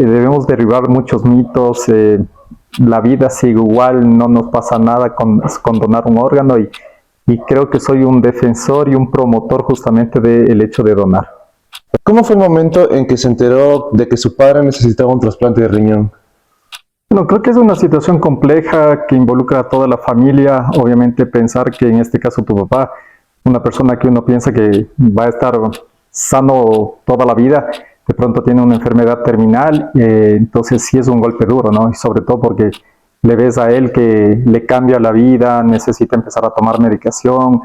debemos derribar muchos mitos, la vida sigue igual, no nos pasa nada con donar un órgano y creo que soy un defensor y un promotor justamente del hecho de donar. ¿Cómo fue el momento en que se enteró de que su padre necesitaba un trasplante de riñón? Bueno, creo que es una situación compleja que involucra a toda la familia. Obviamente pensar que en este caso tu papá, una persona que uno piensa que va a estar sano toda la vida, de pronto tiene una enfermedad terminal, entonces sí es un golpe duro, ¿no? Y sobre todo porque le ves a él que le cambia la vida, necesita empezar a tomar medicación,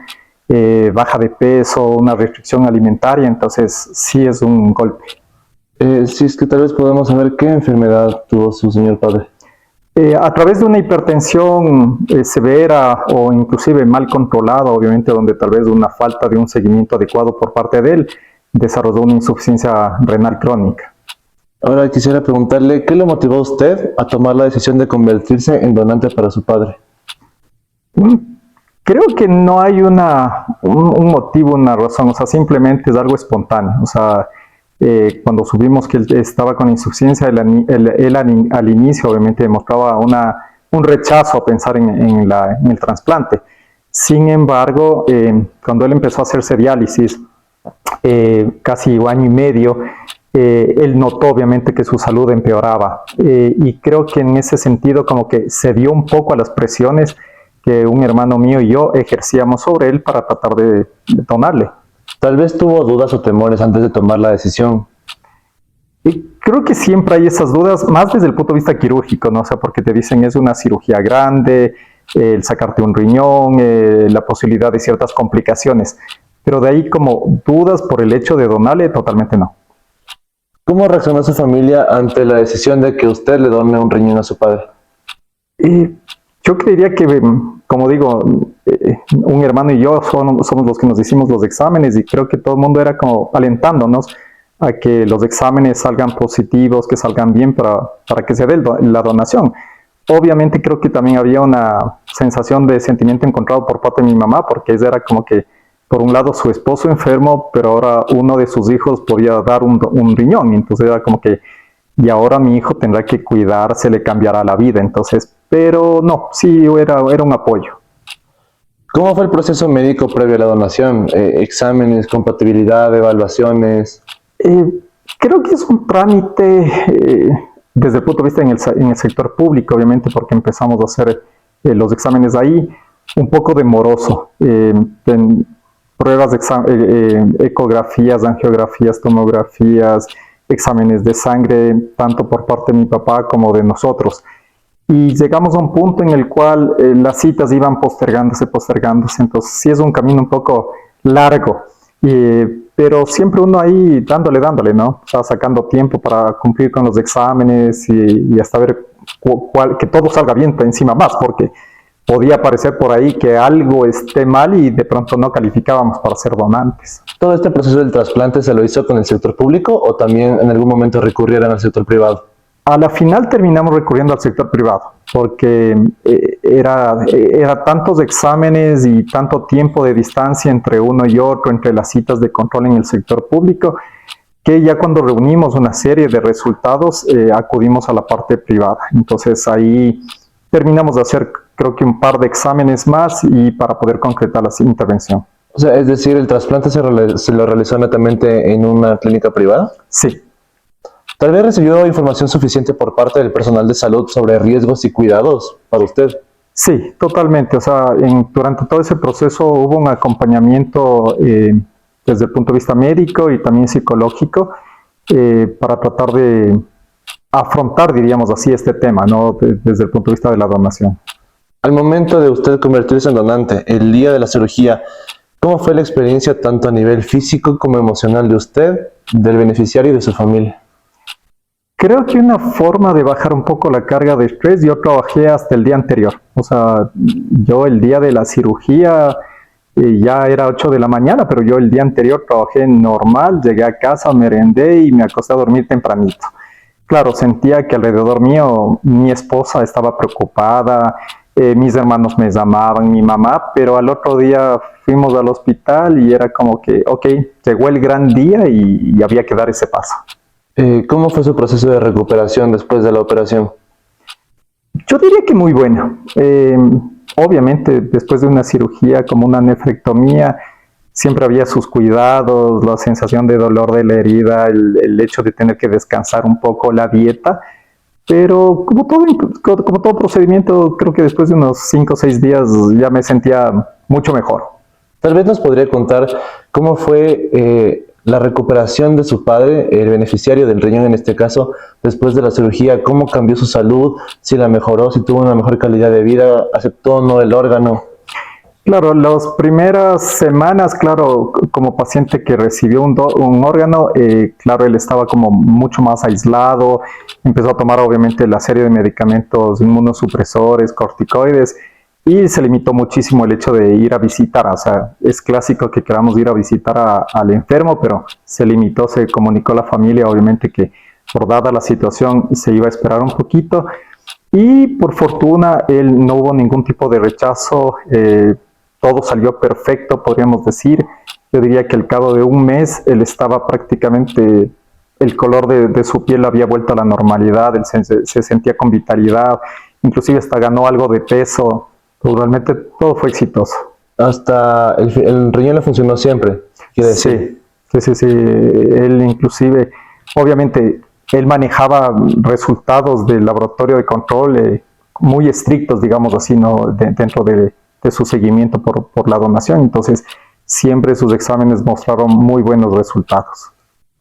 baja de peso, una restricción alimentaria, entonces sí es un golpe. Si es que tal vez podemos saber qué enfermedad tuvo su señor padre. A través de una hipertensión severa o inclusive mal controlada, obviamente donde tal vez una falta de un seguimiento adecuado por parte de él, desarrolló una insuficiencia renal crónica. Ahora quisiera preguntarle, ¿qué le motivó a usted a tomar la decisión de convertirse en donante para su padre? Creo que no hay un motivo, una razón, o sea, simplemente es algo espontáneo. O sea, cuando supimos que él estaba con insuficiencia, él al inicio obviamente demostraba un rechazo a pensar en el trasplante. Sin embargo, cuando él empezó a hacerse diálisis, casi año y medio, él notó obviamente que su salud empeoraba y creo que en ese sentido como que se dio un poco a las presiones que un hermano mío y yo ejercíamos sobre él para tratar de donarle. Tal vez tuvo dudas o temores antes de tomar la decisión. Y creo que siempre hay esas dudas, más desde el punto de vista quirúrgico, ¿no? O sea, porque te dicen es una cirugía grande, el sacarte un riñón, la posibilidad de ciertas complicaciones, pero de ahí como dudas por el hecho de donarle, totalmente no. ¿Cómo reaccionó su familia ante la decisión de que usted le done un riñón a su padre? Yo creería que, como digo, un hermano y yo somos los que nos hicimos los exámenes y creo que todo el mundo era como alentándonos a que los exámenes salgan positivos, que salgan bien para que se dé la donación. Obviamente creo que también había una sensación de sentimiento encontrado por parte de mi mamá, porque ella era como que, por un lado, su esposo enfermo, pero ahora uno de sus hijos podía dar un riñón, y entonces era como que, y ahora mi hijo tendrá que cuidarse, le cambiará la vida, entonces, pero no, sí era un apoyo. ¿Cómo fue el proceso médico previo a la donación? Exámenes, compatibilidad, evaluaciones. Creo que es un trámite desde el punto de vista en el sector público, obviamente, porque empezamos a hacer los exámenes ahí, un poco demoroso. Pruebas de ecografías, angiografías, tomografías, exámenes de sangre, tanto por parte de mi papá como de nosotros. Y llegamos a un punto en el cual las citas iban postergándose, entonces sí es un camino un poco largo, pero siempre uno ahí dándole, ¿no? O sea, sacando tiempo para cumplir con los exámenes y hasta ver que todo salga bien encima más, porque podía parecer por ahí que algo esté mal y de pronto no calificábamos para ser donantes. ¿Todo este proceso del trasplante se lo hizo con el sector público o también en algún momento recurrieron al sector privado? A la final terminamos recurriendo al sector privado, porque era tantos exámenes y tanto tiempo de distancia entre uno y otro, entre las citas de control en el sector público, que ya cuando reunimos una serie de resultados, acudimos a la parte privada. Entonces ahí terminamos de hacer, creo que un par de exámenes más y para poder concretar la intervención. O sea, es decir, ¿el trasplante se lo realizó netamente en una clínica privada? Sí. Tal vez recibió información suficiente por parte del personal de salud sobre riesgos y cuidados para usted. Sí, totalmente. O sea, durante todo ese proceso hubo un acompañamiento desde el punto de vista médico y también psicológico para tratar de afrontar, diríamos así, este tema, ¿no? Desde el punto de vista de la donación. Al momento de usted convertirse en donante, el día de la cirugía, ¿cómo fue la experiencia tanto a nivel físico como emocional de usted, del beneficiario y de su familia? Creo que una forma de bajar un poco la carga de estrés, yo trabajé hasta el día anterior. O sea, yo el día de la cirugía ya era 8 de la mañana, pero yo el día anterior trabajé normal, llegué a casa, merendé y me acosté a dormir tempranito. Claro, sentía que alrededor mío mi esposa estaba preocupada, mis hermanos me llamaban, mi mamá, pero al otro día fuimos al hospital y era como que, ok, llegó el gran día y había que dar ese paso. ¿Cómo fue su proceso de recuperación después de la operación? Yo diría que muy bueno. Obviamente, después de una cirugía como una nefrectomía, siempre había sus cuidados, la sensación de dolor de la herida, el hecho de tener que descansar un poco, la dieta, pero como todo procedimiento, creo que después de unos 5 o 6 días ya me sentía mucho mejor. Tal vez nos podría contar cómo fue la recuperación de su padre, el beneficiario del riñón en este caso, después de la cirugía, cómo cambió su salud, si la mejoró, si tuvo una mejor calidad de vida, aceptó o no el órgano. Claro, las primeras semanas, claro, como paciente que recibió un órgano, claro, él estaba como mucho más aislado, empezó a tomar obviamente la serie de medicamentos inmunosupresores, corticoides, y se limitó muchísimo el hecho de ir a visitar, o sea, es clásico que queramos ir a visitar al enfermo, pero se limitó, se comunicó a la familia, obviamente que por dada la situación se iba a esperar un poquito, y por fortuna él no hubo ningún tipo de rechazo, todo salió perfecto, podríamos decir. Yo diría que al cabo de un mes él estaba prácticamente, el color de su piel había vuelto a la normalidad, él se sentía con vitalidad, inclusive hasta ganó algo de peso, pues realmente todo fue exitoso. Hasta el riñón le funcionó siempre, quiere decir. Sí, él inclusive, obviamente, él manejaba resultados del laboratorio de control muy estrictos, digamos así, ¿no? Dentro de su seguimiento por la donación. Entonces, siempre sus exámenes mostraron muy buenos resultados.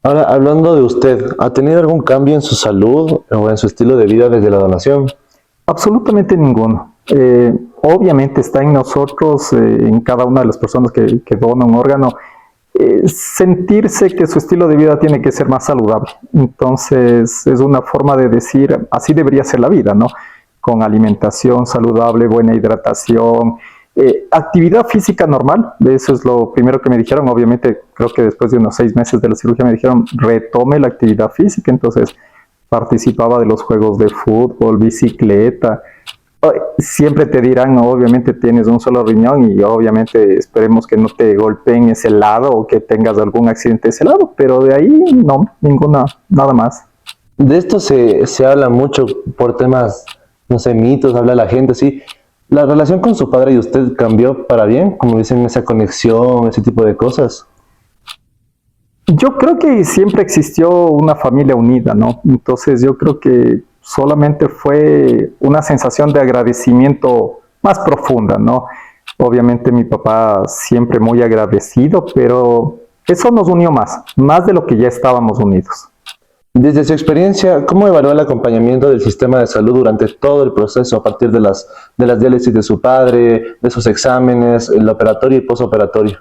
Ahora, hablando de usted, ¿ha tenido algún cambio en su salud o en su estilo de vida desde la donación? Absolutamente ninguno. Obviamente está en nosotros, en cada una de las personas que dona un órgano, sentirse que su estilo de vida tiene que ser más saludable. Entonces, es una forma de decir, así debería ser la vida, ¿no? Con alimentación saludable, buena hidratación, actividad física normal, eso es lo primero que me dijeron. Obviamente, creo que después de unos 6 meses de la cirugía me dijeron, retome la actividad física, entonces participaba de los juegos de fútbol, bicicleta. Siempre te dirán, obviamente tienes un solo riñón y obviamente esperemos que no te golpeen ese lado o que tengas algún accidente de ese lado, pero de ahí no, ninguna, nada más. De esto se habla mucho por temas, no sé, mitos, habla la gente, sí. ¿La relación con su padre y usted cambió para bien? Como dicen, esa conexión, ese tipo de cosas. Yo creo que siempre existió una familia unida, ¿no? Entonces yo creo que solamente fue una sensación de agradecimiento más profunda, ¿no? Obviamente mi papá siempre muy agradecido, pero eso nos unió más de lo que ya estábamos unidos. Desde su experiencia, ¿cómo evalúa el acompañamiento del sistema de salud durante todo el proceso, a partir de las diálisis de su padre, de sus exámenes, el operatorio y posoperatorio?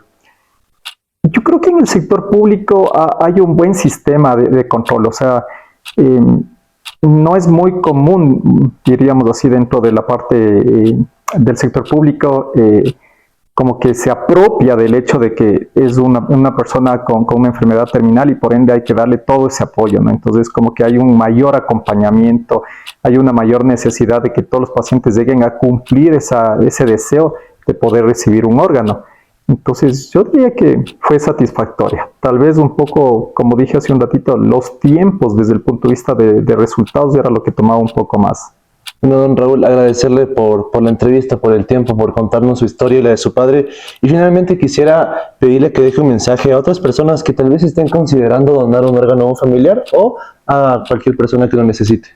Yo creo que en el sector público hay un buen sistema de control, o sea, no es muy común, diríamos así, dentro de la parte del sector público, como que se apropia del hecho de que es una persona con una enfermedad terminal y por ende hay que darle todo ese apoyo, ¿no? Entonces como que hay un mayor acompañamiento, hay una mayor necesidad de que todos los pacientes lleguen a cumplir ese deseo de poder recibir un órgano. Entonces yo diría que fue satisfactoria. Tal vez un poco, como dije hace un ratito, los tiempos desde el punto de vista de resultados era lo que tomaba un poco más. Bueno, don Raúl, agradecerle por la entrevista, por el tiempo, por contarnos su historia y la de su padre. Y finalmente quisiera pedirle que deje un mensaje a otras personas que tal vez estén considerando donar un órgano a un familiar o a cualquier persona que lo necesite.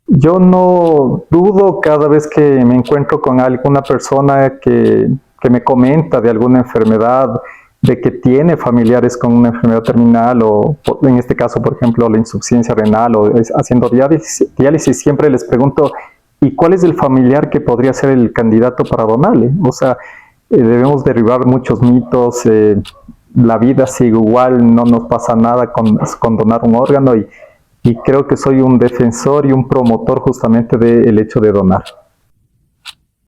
Yo no dudo cada vez que me encuentro con alguna persona que me comenta de alguna enfermedad, de que tiene familiares con una enfermedad terminal o en este caso, por ejemplo, la insuficiencia renal o haciendo diálisis, siempre les pregunto, ¿y cuál es el familiar que podría ser el candidato para donarle? O sea, debemos derribar muchos mitos, la vida sigue igual, no nos pasa nada con donar un órgano y creo que soy un defensor y un promotor justamente del hecho de donar.